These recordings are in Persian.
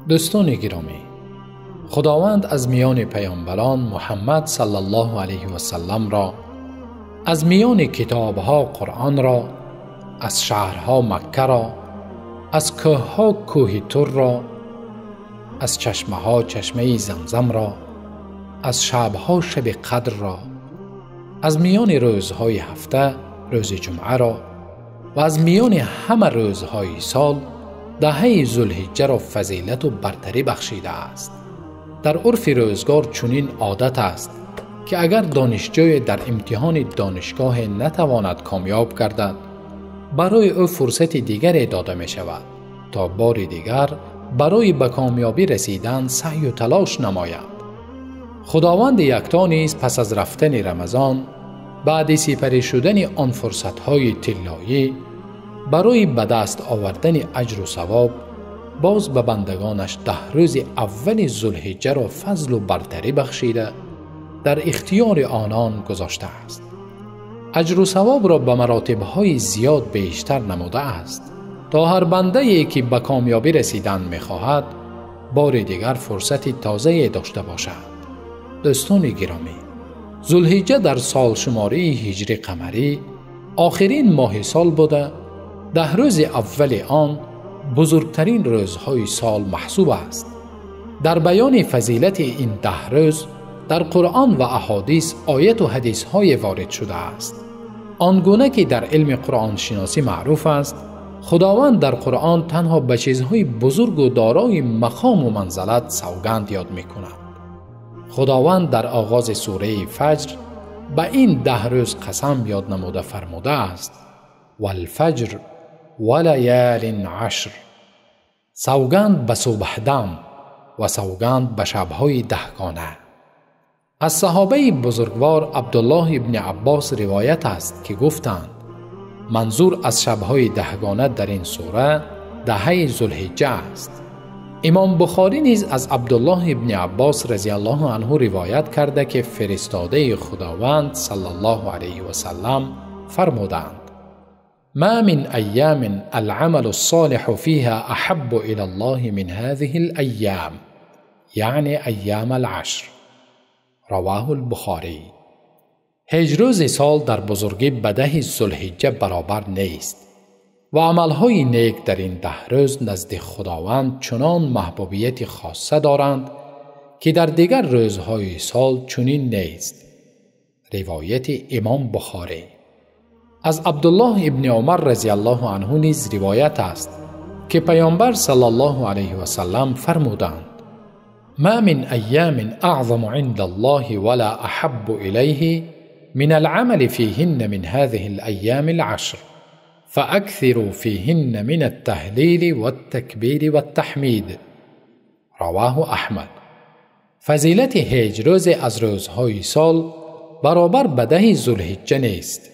دوستان گرامی، خداوند از میان پیامبران محمد صلی الله علیه و سلم را، از میان کتابها قرآن را، از شهرها مکه را، از کوهها کوه طور را، از چشمه‌ها چشمه زمزم را، از شبها شب قدر را، از میان روزهای هفته روز جمعه را و از میان همه روزهای سال دهه ذوالحجه را فضیلت و برتری بخشیده است. در عرف روزگار چنین عادت است که اگر دانشجوی در امتحان دانشگاه نتواند کامیاب گردد، برای او فرصت دیگری داده می شود تا بار دیگر برای به کامیابی رسیدن سعی و تلاش نماید. خداوند یکتا نیز پس از رفتن رمضان، بعد سپری شدن آن فرصت‌های طلایی، برای به دست آوردن اجر و ثواب باز به بندگانش 10 روز اول ذوالحجه را فضل و برتری بخشیده در اختیار آنان گذاشته است. اجر و ثواب را به مراتب‌های زیاد بیشتر نموده است تا هر بنده‌ای که به کامیابی رسیدن می‌خواهد بار دیگر فرصت تازه‌ای داشته باشد. دوستان گرامی، ذوالحجه در سال شماری هجری قمری آخرین ماه سال بوده 10 روز اول آن بزرگترین روزهای سال محسوب است. در بیان فضیلت این 10 روز در قرآن و احادیث آیت و حدیث های وارد شده است. آنگونه که در علم قرآن شناسی معروف است، خداوند در قرآن تنها به چیزهای بزرگ و دارای مقام و منزلت سوگند یاد می کند. خداوند در آغاز سوره فجر به این 10 روز قسم یاد نموده فرموده است: والفجر ولیال عشر، سوگند به صبحدم و سوگند به شبهای 10گانه. از صحابه بزرگوار عبدالله ابن عباس روایت است که گفتند منظور از شبهای 10گانه در این سوره دهه ذوالحجه است. امام بخاری نیز از عبدالله ابن عباس رضی الله عنه روایت کرده که فرستاده خداوند صلی الله علیه و سلم فرمودند: ما من ایام العمل الصالح فيها احب الى الله من هذه الايام، یعنی ایام العشر. رواه البخاری. هیچ روز سال در بزرگی به 10 ذوالحجه برابر نیست و عملهای نیک در این 10 روز نزد خداوند چنان محبوبیت خاصه دارند که در دیگر روزهای سال چنین نیست. روایت امام بخاری. از عبدالله ابن عمر رضی الله عنه نیز روایت است که پیامبر صلی الله علیه و سلم فرمودند: ما من ایام اعظم عند الله ولا احب الیه من العمل فيهن من هذه الأيام العشر فأكثروا فيهن من التهليل والتكبير والتحميد. رواه احمد. فضیلت هیچ روز از روزهای سال برابر به 10 ذوالحجه نیست.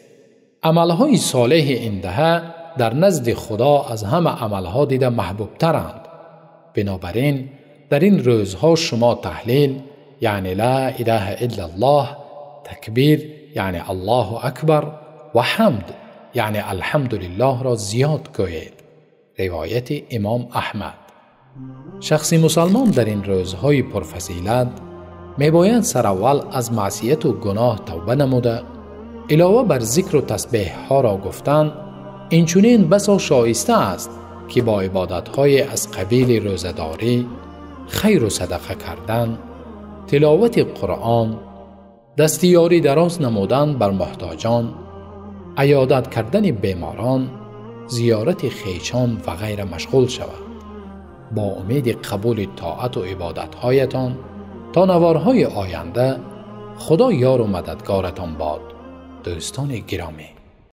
عملهای صالح این دهه در نزد خدا از همه عملها دیده محبوب ترند. بنابراین در این روزها شما تهلیل یعنی لا اله الا الله، تکبیر یعنی الله اکبر و حمد یعنی الحمدلله را زیاد گویید. روایت امام احمد. شخص مسلمان در این روزهای پرفضیلت میباید سر اول از معصیت و گناه توبه نموده، علاوه بر ذکر و تسبیح ها را گفتن اینچنین بسا شایسته است که با عبادتهای از قبیل روزه‌داری، خیر و صدقه کردن، تلاوت قرآن، دستیاری دراز نمودن بر محتاجان، عیادت کردن بیماران، زیارت خویشان و غیره مشغول شود، با امید قبول طاعت و عبادتهایتان تا نوارهای آینده خدا یار و مددگارتان باد. دوستان گرامی،